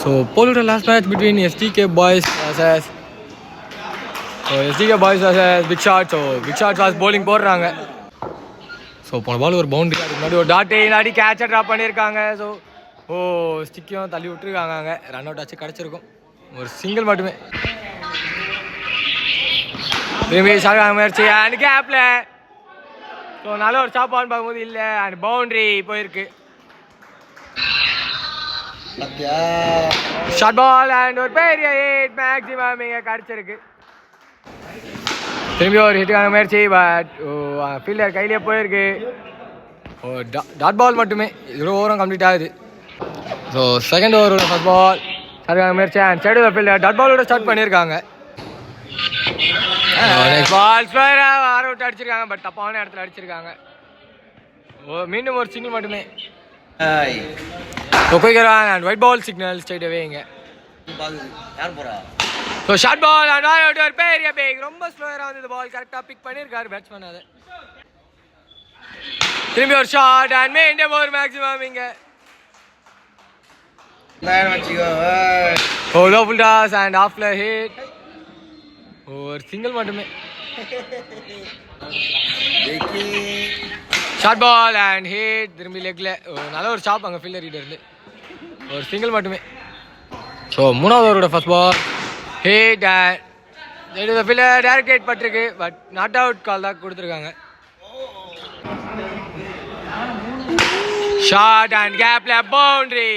So, Polo last match between SDK boys versus SDK boys versus Big Shot. So, Big Shot was bowling போடுறாங்க. So போன பால் ஒரு boundary, அதுக்கு முன்னாடி ஒரு tattoo இல்லாடி கேட்சை ட்ராப் பண்ணியிருக்காங்க. ஸோ ஸ்டிக்கையும் தள்ளி விட்டுருக்காங்க. அங்கே ரன் அவுட் ஆச்சு, கிடச்சிருக்கும். ஒரு சிங்கிள் மட்டுமே. திரும்பி சாக முயற்சி அண்ட் கேப்பில். ஸோ நல்ல ஒரு ஸ்டாப் ஆன் பார்க்கும்போது இல்லை, அண்ட் பவுண்டரி போயிருக்கு. ஷார்ட் பால் அண்ட் ஒரு பெரிய ஹிட் மேக்ஸிமம் இங்கே கிடச்சிருக்கு. திரும்பி ஒரு ஹிட்டுக்கான முயற்சி, பட் ஃபீல்டர் கையிலே போயிருக்கு. டாட் பால் மட்டுமே, இவ்வளோ ஓவரும் கம்ப்ளீட் ஆகுது. ஸோ செகண்ட் ஓவரோட ஃபர்ஸ்ட் பால் அதுக்கான முயற்சி அண்ட் சைடு ஃபீல்டர் டாட் பாலோட ஸ்டார்ட் பண்ணியிருக்காங்க. நெக்ஸ்ட் பால் ஸ்லோயராக ஆர் அவுட் அடிச்சிருக்காங்க, பட் தப்பான இடத்துல அடிச்சிருக்காங்க. மீண்டும் ஒரு சிங்கிள் மட்டுமே. குயிக்கரான் and wide ball signal straight away இங்கே. So short ball and all out, ஒரு பெரிய பேக். ரொம்ப ஸ்லோயராக வந்து பால் கரெக்டாக பிக் பண்ணியிருக்காரு பேட்ஸ்மேன். அது திரும்பி ஒரு ஷார்ட் அண்ட் மீண்டும் ஒரு மேக்ஸிமம் இங்கே. லோ ஃபுல் டாஸ் அண்ட் ஆஃப்ல ஹிட். ஒரு சிங்கிள் மட்டுமே. Short ball and hit. திரும்பி லெக்ல நல்ல ஒரு ஸ்டாப் அங்கே ஃபீல்டர் கிட்ட இருந்து. ஒரு சிங்கிள் மட்டுமே. ஸோ மூணாவது ஓவரோட first ball hit and fielder direct hit பட்டிருக்கு, பட் நாட் அவுட் கால் தான் கொடுத்துருக்காங்க. ஷார்ட் அண்ட் கேப்ல பவுண்டரி.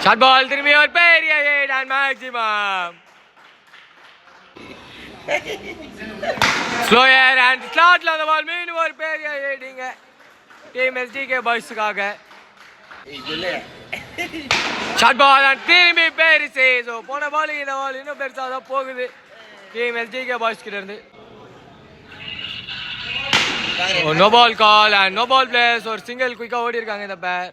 ஷார்ட் பால் திரும்பி ஒரு பெரிய hit and maximum. Slower and ஸ்லாட்ல அந்த பால் மீண்டும் ஒரு பெரிய ஹிட்டிங்க டீம் எஸ்டிகே பாய்ஸுக்காக. ஷார்ட் பால் அண்ட் திரும்பி பெருசு. ஸோ போன பால் இந்த பால் இன்னும் பெருசாக தான் போகுது டீம் எஸ்டிகே பாய்ஸ் கிட்ட இருந்து. No ball call and no ball plays. ஒரு சிங்கிள் குயிக்காக ஓடி இருக்காங்க இந்த பேர்.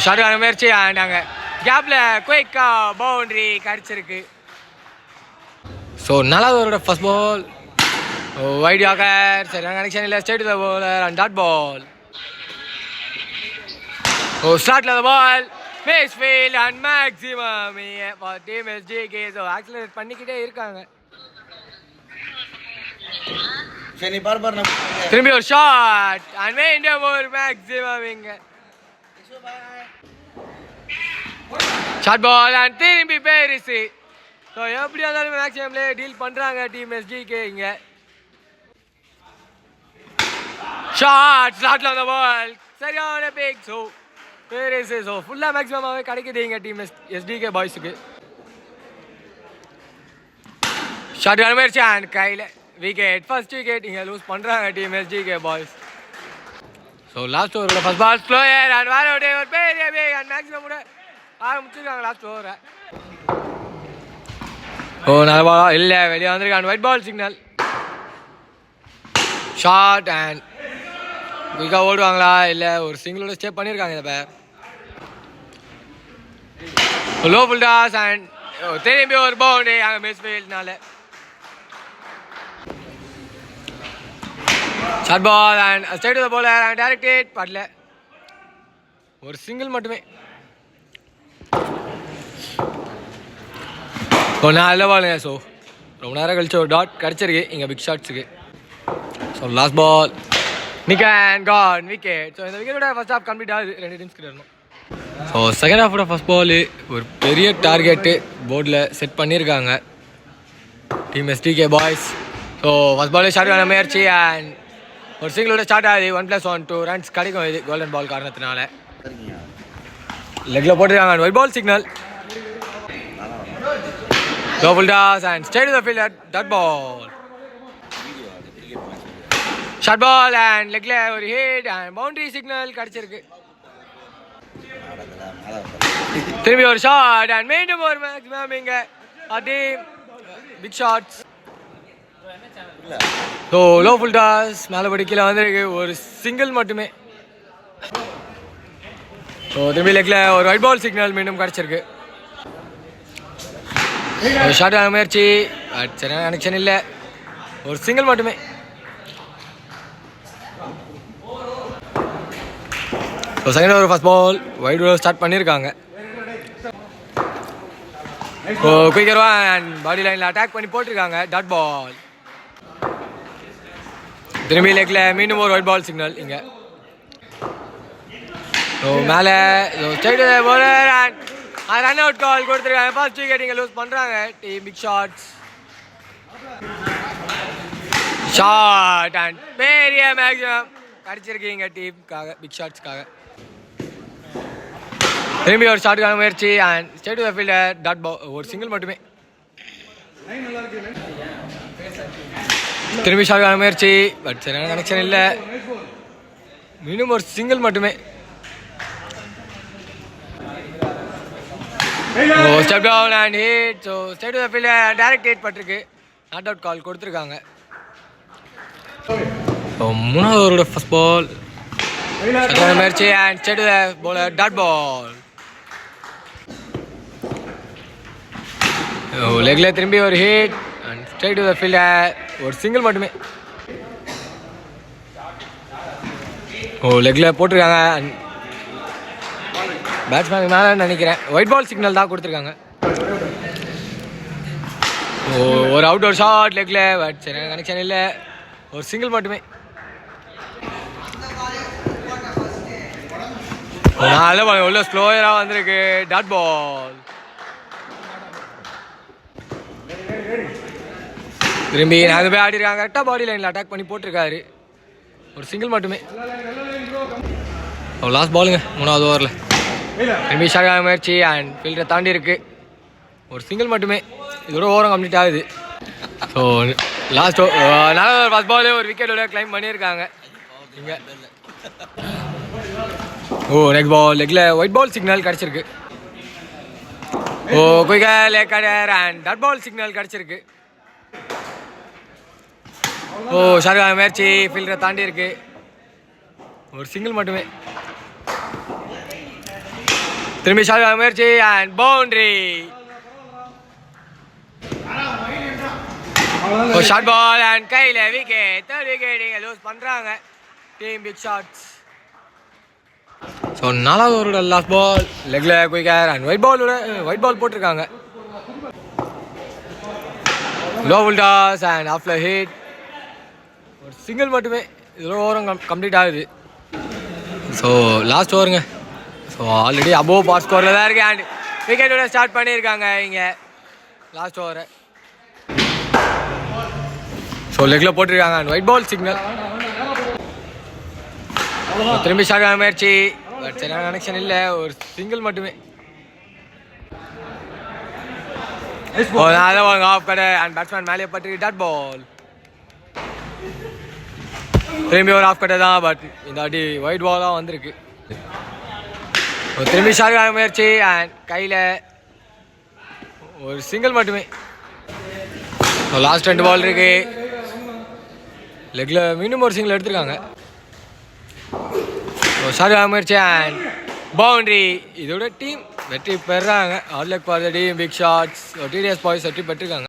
ஷார்ட் முயற்சி அண்ட் அங்கே கேப்ல குயிக்கா பவுண்டரி கிடச்சிருக்கு. ஸோ நாலாவதோட ஃபர்ஸ்ட் பால் வைட் யாக்கர். சரியான கனெக்ஷன் இல்லை, straight to the bowler and dot ball. ஸ்டார்ட்ல the ball miss field and maximum for team STK. So accelerate பண்ணிக்கிட்டே இருக்காங்க. திரும்பி ஒரு ஷாட் அண்ட் மீண்டும் ஒரு மேக்ஸிமம் இங்க. ஷார்ட் பால் அண்ட் திரும்பி பெருசு. ஸோ எப்படியா இருந்தாலும் மேக்ஸிமம்ல டீல் பண்ணுறாங்க டீம் எஸ்டிகே இங்கே. ஷார்ட் ஸ்லாட்ல அந்த பால் சரியான பேக். ஸோ பெருசு. ஸோ ஃபுல்லாக மேக்ஸிமமாகவே கிடைக்குது இங்கே டீம் எஸ்டிகே பாய்ஸுக்கு. ஷார்ட் முயற்சி அண்ட் கையில் விக்கெட். ஃபர்ஸ்ட் விக்கெட் இங்கே லூஸ் பண்ணுறாங்க team STK boys. So last ஓவரோட ஃபர்ஸ்ட் பால் ஸ்லோயர் அண்ட் வேற ஒரு பெரிய பேக் அண்ட் மேக்ஸிமம் கூட முடிச்சிருக்காங்க லாஸ்ட் ஓவரை. நல்ல பால் இல்லை, வெளியே வந்திருக்காங்க. Wide ball signal. Short and குயிக்காக ஓடுவாங்களா இல்லை ஒரு சிங்கிளோட ஸ்டே பண்ணியிருக்காங்க இதை. லோ ஃபுல் டாஸ் அண்ட் திரும்பி ஒரு பவுண்டரி அங்கே மிஸ் ஃபீல்ட்னால. Short ball and straight to the bowler and direct hit படல. ஒரு சிங்கிள் மட்டுமே. நல்ல பாலுங்க. ஸோ ரொம்ப நேரம் கழிச்சு ஒரு டாட் கிடச்சிருக்கு இங்கே பிக் ஷாட்ஸுக்கு. So last ball nick and gone wicket. So இந்த விக்கெட்டோட ஃபர்ஸ்ட் ஹாஃப் கம்ப்ளீட் ஆகுது. 2 டீம்ஸ் கிட்ட வரணும். ஸோ செகண்ட் ஹாஃபோட ஃபர்ஸ்ட் பால் ஒரு பெரிய டார்கெட்டு போர்டில் செட் பண்ணியிருக்காங்க team STK boys. So first ball short ஆன முயற்சி அண்ட் ஒரு சிங்கிளோட ஸ்டார்ட் ஆகுது. 1+1 2 ரன்ஸ் கிடைக்கும் இது கோல்டன் பால் காரணத்தினால. லெக்கில் போட்டுருக்காங்க. Wide ball signal. Low full toss and straight to the fielder dot ball. Short ball and லெக்ல ஒரு ஹிட் அண்ட் பவுண்டரி சிக்னல் கிடச்சிருக்கு. திரும்பி ஒரு ஷாட் அண்ட் மீண்டும் ஒரு மேக்ஸிமம் இங்கே team big shots. So low full toss மேலே படி கீழே வந்துருக்கு. ஒரு சிங்கிள் மட்டுமே. ஸோ திரும்பி லெக்ல ஒரு ஒயிட் பால் சிக்னல் மீண்டும் கிடச்சிருக்கு. ஷார்ட் ஆன முயற்சி, சரியான கனெக்ஷன் இல்லை. ஒரு சிங்கிள் மட்டுமே. So second over first ball wide over start பண்ணியிருக்காங்க. ஸோ குயிக்கர் அண்ட் பாடி லைனில் அட்டாக் பண்ணி போட்டிருக்காங்க. டாட் பால் திரும்பி லெக்கில் மீண்டும் ஒரு ஒயிட் பால் சிக்னல் இங்கே. ஸோ மேலே straight bowler and run out call கொடுத்துருக்காங்க. ஃபர்ஸ்ட் விக்கெட் இங்கே லூஸ் பண்ணுறாங்க team big shots. Short and பெரிய மேக்ஸிமம் கிடச்சிருக்கீங்க டீமுக்காக பிக் ஷாட்ஸ்க்காக. திரும்பி ஒரு ஷாட்டுக்கான முயற்சி and straight to the fielder. Dot ball ஒரு சிங்கிள் மட்டுமே. திரும்பி ஷாட்டுக்கான முயற்சி பட் சரியான கனெக்ஷன் இல்லை. மீண்டும் ஒரு சிங்கிள் மட்டுமே. Step down and hit. So straight to the fielder direct hit பட்டிருக்கு. நாட் அவுட் கால் கொடுத்துருக்காங்க. ஸோ மூணாவது ஓவரோட ஃபர்ஸ்ட் பால் முயற்சி and straight to the bowler. Dot ball லெக்ல திரும்பி ஒரு hit and straight to the fielder ஒரு சிங்கிள் மட்டுமே. லெக்ல போட்டிருக்காங்க. பேட்ஸ்மேனுக்கு மேலே நினைக்கிறேன் ஒயிட் பால் சிக்னல் தான் கொடுத்துருக்காங்க. ஒரு அவுட் ஒரு ஷாட் லெக்ல பட் சரியான கனெக்ஷன் இல்லை. ஒரு சிங்கிள் மட்டுமே. நல்ல பால் உள்ள ஸ்லோயராக வந்திருக்கு. டாட் பால் திரும்பி நாங்கள் போய் ஆடிருக்காங்க. கரெக்டாக பாடி லைனில் அட்டாக் பண்ணி போட்டிருக்காரு. ஒரு சிங்கிள் மட்டுமே. லாஸ்ட் பாலுங்க மூணாவது ஓவரில். திரும்பி ஷாட் முயற்சி அண்ட் ஃபீல்டரை தாண்டி இருக்கு. ஒரு சிங்கிள் மட்டுமே. இதோட ஓவரம் கம்ப்ளீட் ஆகுது. ஸோ லாஸ்ட் நாலாவது ஃபர்ஸ்ட் பாலே ஒரு விக்கெட்டோட கிளைம் பண்ணியிருக்காங்க இங்கே. நெக்ஸ்ட் பால் லெக்கில் ஒயிட் பால் சிக்னல் கிடச்சிருக்கு. Quicker leg cutter and dot ball signal கிடச்சிருக்கு. ஷார்கான முயற்சி ஃபீல்டரை தாண்டி இருக்கு. ஒரு சிங்கிள் மட்டுமே. திரும்பி ஷார்கான முயற்சி and boundary. Short ball and கையில் விக்கெட். தேர்ட் விக்கெட் இங்கே லூஸ் பண்ணுறாங்க டீம் பிக் ஷாட்ஸ். ஸோ நாலாவது ஓவரோட லாஸ்ட் பால் லெக்கில் குயிக்கர் அண்ட் ஒயிட் பால் போட்டிருக்காங்க. லோ டாஸ் அண்ட் ஆஃப்ல ஹிட். ஒரு சிங்கிள் மட்டுமே. இதில் ஓவரம் கம்ப்ளீட் ஆகுது. ஸோ லாஸ்ட் ஓவருங்க. ஸோ ஆல்ரெடி அபோவ் பார் ஸ்கோரில் தான் இருக்குது அண்ட் விக்கெட்டோட ஸ்டார்ட் பண்ணியிருக்காங்க இங்கே லாஸ்ட் ஓவரை. ஸோ லெக்கில் போட்டிருக்காங்க அண்ட் ஒயிட் பால் சிக்னல். திரும்பி ஷாட் முயற்சி பட் சரியான கனெக்ஷன் இல்லை. ஒரு சிங்கிள் மட்டுமே. ஆஃப் கடை அண்ட் பேட்ஸ்மேன் மேலே பட்டு டாட் பால். திரும்பி ஒரு ஆஃப் கடை தான் பட் இந்த வாட்டி ஒயிட் பாலாக வந்திருக்கு. திரும்பி ஷாட் முயற்சி அண்ட் கையில் ஒரு சிங்கிள் மட்டுமே. லாஸ்ட் 2 பால் இருக்கு. லெக்கில் மீண்டும் ஒரு சிங்கிள் எடுத்திருக்காங்க. ஷாட் முயற்சி அண்ட் பவுண்டரி. இதோட டீம் வெற்றி பெறாங்க. All luck for the team big shots. DTS boys வெற்றி பெற்றிருக்காங்க.